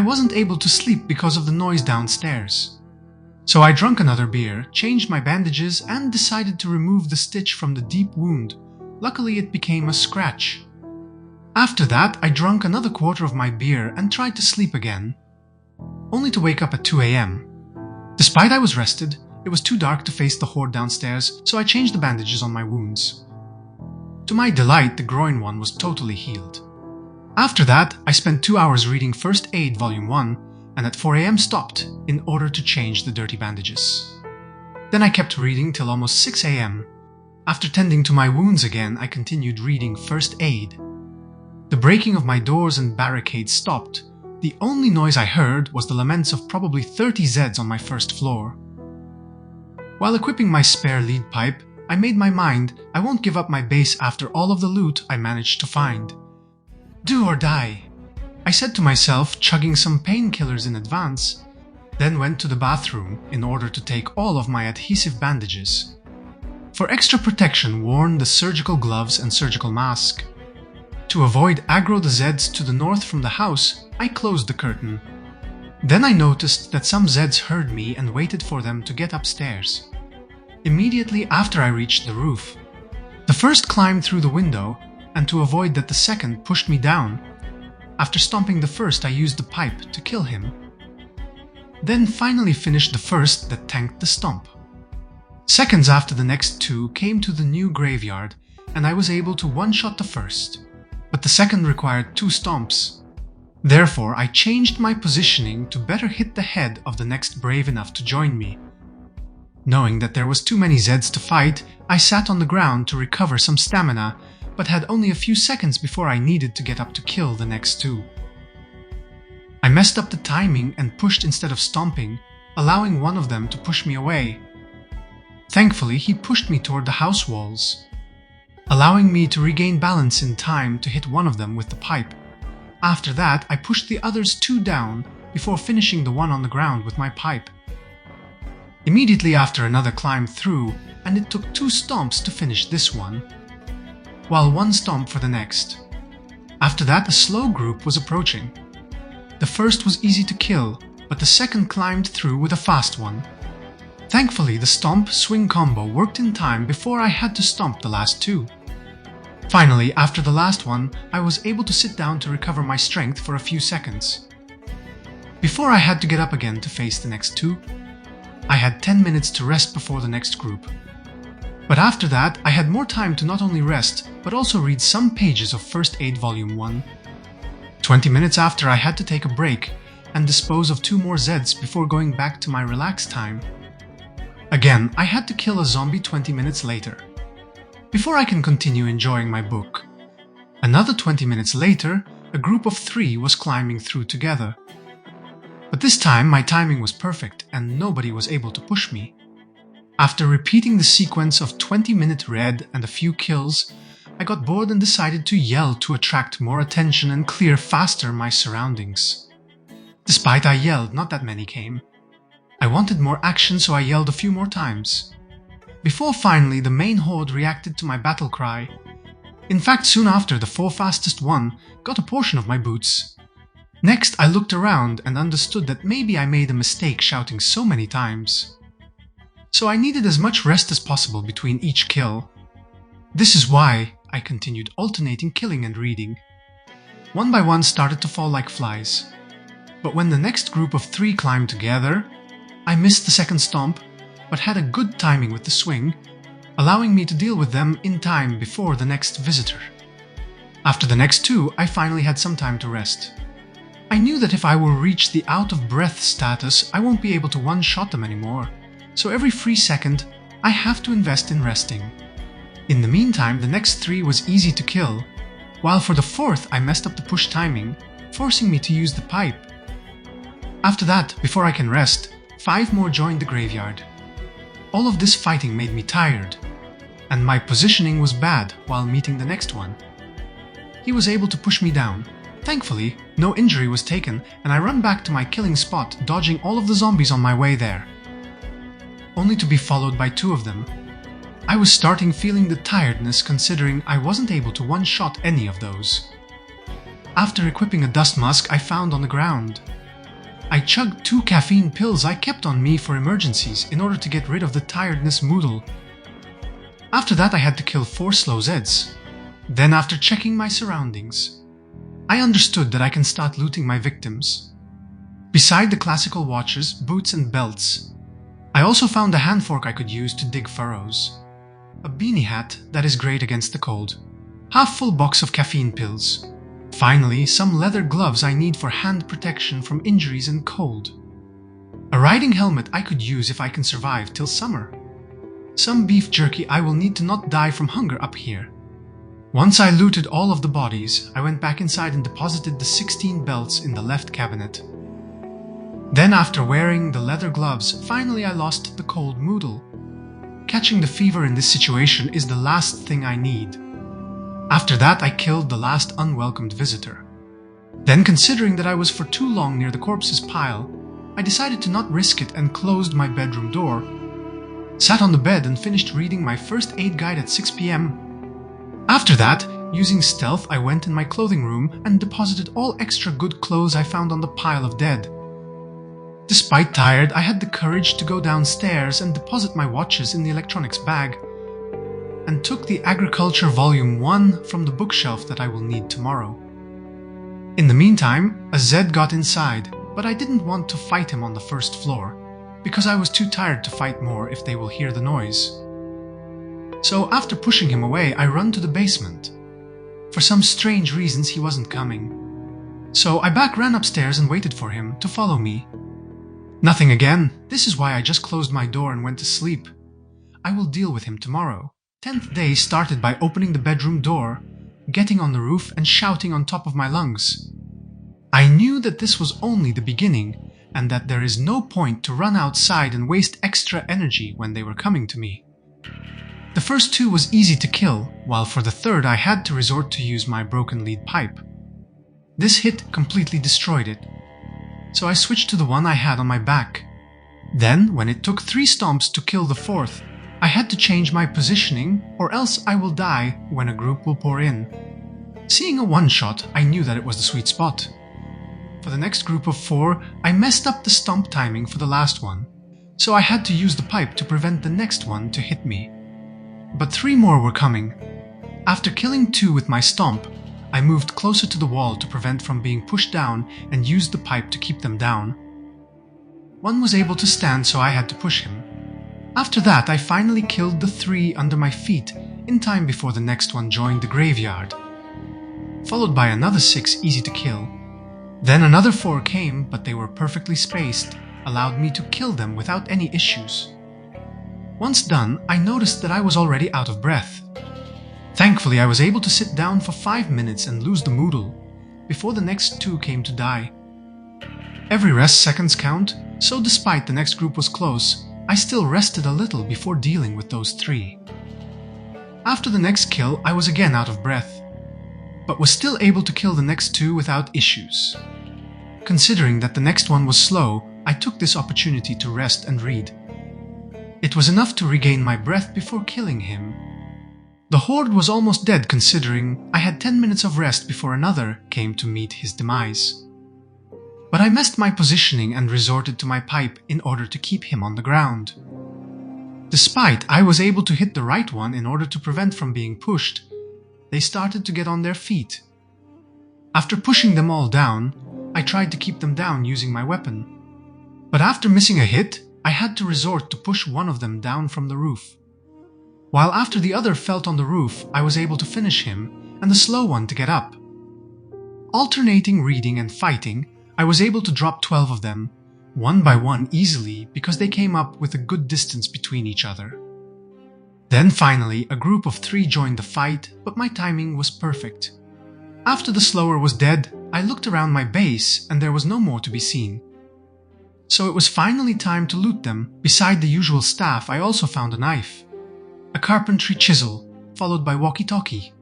wasn't able to sleep because of the noise downstairs. So I drank another beer, changed my bandages, and decided to remove the stitch from the deep wound. Luckily, it became a scratch. After that, I drank another quarter of my beer and tried to sleep again, only to wake up at 2 a.m. Despite I was rested, it was too dark to face the Horde downstairs, so I changed the bandages on my wounds. To my delight, the groin one was totally healed. After that, I spent 2 hours reading First Aid Volume 1, and at 4 a.m. stopped in order to change the dirty bandages. Then I kept reading till almost 6 a.m. After tending to my wounds again, I continued reading First Aid. The breaking of my doors and barricades stopped. The only noise I heard was the laments of probably 30 Zeds on my first floor. While equipping my spare lead pipe, I made my mind I won't give up my base after all of the loot I managed to find. Do or die, I said to myself, chugging some painkillers in advance, then went to the bathroom in order to take all of my adhesive bandages. For extra protection, worn the surgical gloves and surgical mask. To avoid aggro the Zeds to the north from the house, I closed the curtain. Then I noticed that some Zeds heard me and waited for them to get upstairs. Immediately after I reached the roof, the first climbed through the window, and to avoid that the second pushed me down. After stomping the first, I used the pipe to kill him. Then finally finished the first that tanked the stomp. Seconds after the next two came to the new graveyard, and I was able to one-shot the first. But the second required 2 stomps. Therefore, I changed my positioning to better hit the head of the next brave enough to join me. Knowing that there was too many Zeds to fight, I sat on the ground to recover some stamina, but had only a few seconds before I needed to get up to kill the next 2. I messed up the timing and pushed instead of stomping, allowing one of them to push me away. Thankfully, he pushed me toward the house walls, allowing me to regain balance in time to hit one of them with the pipe. After that, I pushed the others 2 down before finishing the one on the ground with my pipe. Immediately after, another climbed through, and it took 2 stomps to finish this one, while 1 stomp for the next. After that, a slow group was approaching. The first was easy to kill, but the second climbed through with a fast one. Thankfully, the stomp-swing combo worked in time before I had to stomp the last 2. Finally, after the last one, I was able to sit down to recover my strength for a few seconds. Before I had to get up again to face the next 2, I had 10 minutes to rest before the next group. But after that, I had more time to not only rest, but also read some pages of First Aid Volume 1. 20 minutes after, I had to take a break and dispose of 2 more Zeds before going back to my relaxed time. Again, I had to kill a zombie 20 minutes later, before I can continue enjoying my book. Another 20 minutes later, a group of 3 was climbing through together. But this time my timing was perfect and nobody was able to push me. After repeating the sequence of 20-minute red and a few kills, I got bored and decided to yell to attract more attention and clear faster my surroundings. Despite I yelled, not that many came. I wanted more action, so I yelled a few more times, before finally the main horde reacted to my battle cry. In fact, soon after, the 4 fastest one got a portion of my boots. Next, I looked around and understood that maybe I made a mistake shouting so many times. So I needed as much rest as possible between each kill. This is why I continued alternating killing and reading. One by one started to fall like flies. But when the next group of 3 climbed together, I missed the second stomp, but had a good timing with the swing, allowing me to deal with them in time before the next visitor. After the next 2, I finally had some time to rest. I knew that if I will reach the out-of-breath status, I won't be able to one-shot them anymore, so every free second, I have to invest in resting. In the meantime, the next 3 was easy to kill, while for the 4th I messed up the push timing, forcing me to use the pipe. After that, before I can rest, 5 more joined the graveyard. All of this fighting made me tired, and my positioning was bad while meeting the next one. He was able to push me down. Thankfully, no injury was taken, and I ran back to my killing spot, dodging all of the zombies on my way there, only to be followed by 2 of them. I was starting feeling the tiredness considering I wasn't able to one-shot any of those. After equipping a dust mask I found on the ground, I chugged 2 caffeine pills I kept on me for emergencies in order to get rid of the tiredness moodle. After that I had to kill 4 slow Zeds. Then after checking my surroundings, I understood that I can start looting my victims. Beside the classical watches, boots and belts, I also found a hand fork I could use to dig furrows, a beanie hat that is great against the cold, half-full box of caffeine pills, finally some leather gloves I need for hand protection from injuries and cold, a riding helmet I could use if I can survive till summer, some beef jerky I will need to not die from hunger up here. Once I looted all of the bodies, I went back inside and deposited the 16 belts in the left cabinet. Then after wearing the leather gloves, finally I lost the cold moodle. Catching the fever in this situation is the last thing I need. After that I killed the last unwelcomed visitor. Then, considering that I was for too long near the corpse's pile, I decided to not risk it and closed my bedroom door, sat on the bed and finished reading my first aid guide at 6 p.m. After that, using stealth, I went in my clothing room and deposited all extra good clothes I found on the pile of dead. Despite tired, I had the courage to go downstairs and deposit my watches in the electronics bag, and took the Agriculture Volume 1 from the bookshelf that I will need tomorrow. In the meantime, a Zed got inside, but I didn't want to fight him on the first floor, because I was too tired to fight more if they will hear the noise. So after pushing him away, I run to the basement. For some strange reasons he wasn't coming, so I ran upstairs and waited for him to follow me. Nothing again. This is why I just closed my door and went to sleep. I will deal with him tomorrow. 10th day started by opening the bedroom door, getting on the roof and shouting on top of my lungs. I knew that this was only the beginning and that there is no point to run outside and waste extra energy when they were coming to me. The first 2 was easy to kill, while for the third I had to resort to use my broken lead pipe. This hit completely destroyed it, so I switched to the one I had on my back. Then, when it took 3 stomps to kill the 4th, I had to change my positioning, or else I will die when a group will pour in. Seeing a one-shot, I knew that it was the sweet spot. For the next group of 4, I messed up the stomp timing for the last one, so I had to use the pipe to prevent the next one to hit me. But 3 more were coming. After killing 2 with my stomp, I moved closer to the wall to prevent from being pushed down and used the pipe to keep them down. 1 was able to stand, so I had to push him. After that, I finally killed the 3 under my feet in time before the next one joined the graveyard, followed by another 6 easy to kill. Then another 4 came, but they were perfectly spaced, allowed me to kill them without any issues. Once done, I noticed that I was already out of breath. Thankfully, I was able to sit down for 5 minutes and lose the moodle, before the next 2 came to die. Every rest seconds count, so despite the next group was close, I still rested a little before dealing with those 3. After the next kill, I was again out of breath, but was still able to kill the next 2 without issues. Considering that the next one was slow, I took this opportunity to rest and read. It was enough to regain my breath before killing him. The Horde was almost dead, considering I had 10 minutes of rest before another came to meet his demise. But I messed my positioning and resorted to my pipe in order to keep him on the ground. Despite I was able to hit the right one in order to prevent from being pushed, they started to get on their feet. After pushing them all down, I tried to keep them down using my weapon. But after missing a hit, I had to resort to push one of them down from the roof. While after the other felt on the roof, I was able to finish him and the slow one to get up. Alternating reading and fighting, I was able to drop 12 of them, one by one easily because they came up with a good distance between each other. Then finally, a group of 3 joined the fight, but my timing was perfect. After the slower was dead, I looked around my base and there was no more to be seen. So it was finally time to loot them. Beside the usual staff, I also found a knife, a carpentry chisel, followed by walkie-talkie.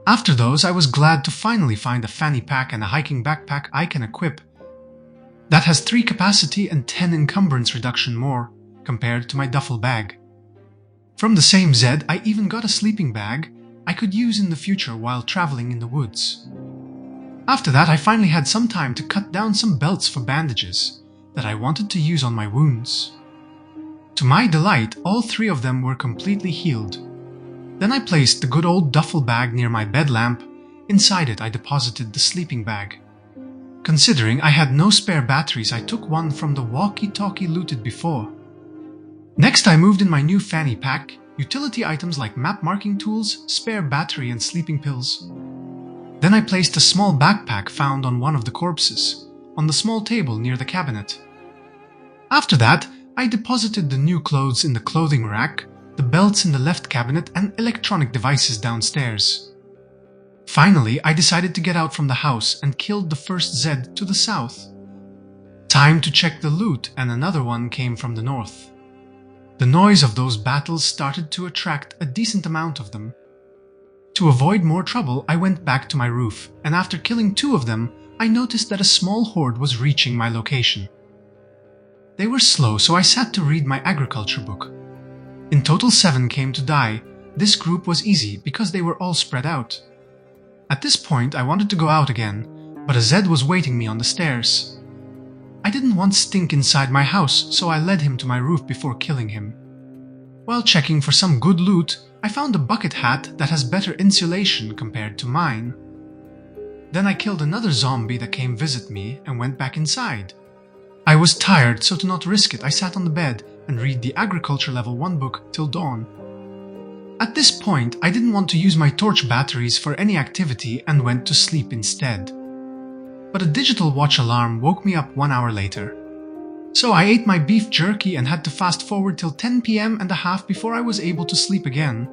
After those, I was glad to finally find a fanny pack and a hiking backpack I can equip. That has 3 capacity and 10 encumbrance reduction more, compared to my duffel bag. From the same Zed, I even got a sleeping bag I could use in the future while traveling in the woods. After that, I finally had some time to cut down some belts for bandages, that I wanted to use on my wounds. To my delight, all 3 of them were completely healed. Then I placed the good old duffel bag near my bed lamp. Inside it I deposited the sleeping bag. Considering I had no spare batteries, I took one from the walkie-talkie looted before. Next I moved in my new fanny pack, utility items like map marking tools, spare battery and sleeping pills. Then I placed a small backpack found on one of the corpses, on the small table near the cabinet. After that, I deposited the new clothes in the clothing rack, the belts in the left cabinet and electronic devices downstairs. Finally, I decided to get out from the house and killed the first Zed to the south. Time to check the loot, and another one came from the north. The noise of those battles started to attract a decent amount of them. To avoid more trouble, I went back to my roof, and after killing 2 of them, I noticed that a small horde was reaching my location. They were slow, so I sat to read my agriculture book. In total 7 came to die. This group was easy because they were all spread out. At this point I wanted to go out again, but a Zed was waiting me on the stairs. I didn't want stink inside my house, so I led him to my roof before killing him. While checking for some good loot, I found a bucket hat that has better insulation compared to mine. Then I killed another zombie that came visit me and went back inside. I was tired, so to not risk it, I sat on the bed and read the Agriculture Level 1 book till dawn. At this point, I didn't want to use my torch batteries for any activity and went to sleep instead. But a digital watch alarm woke me up 1 hour later. So I ate my beef jerky and had to fast forward till 10 p.m. and a half before I was able to sleep again.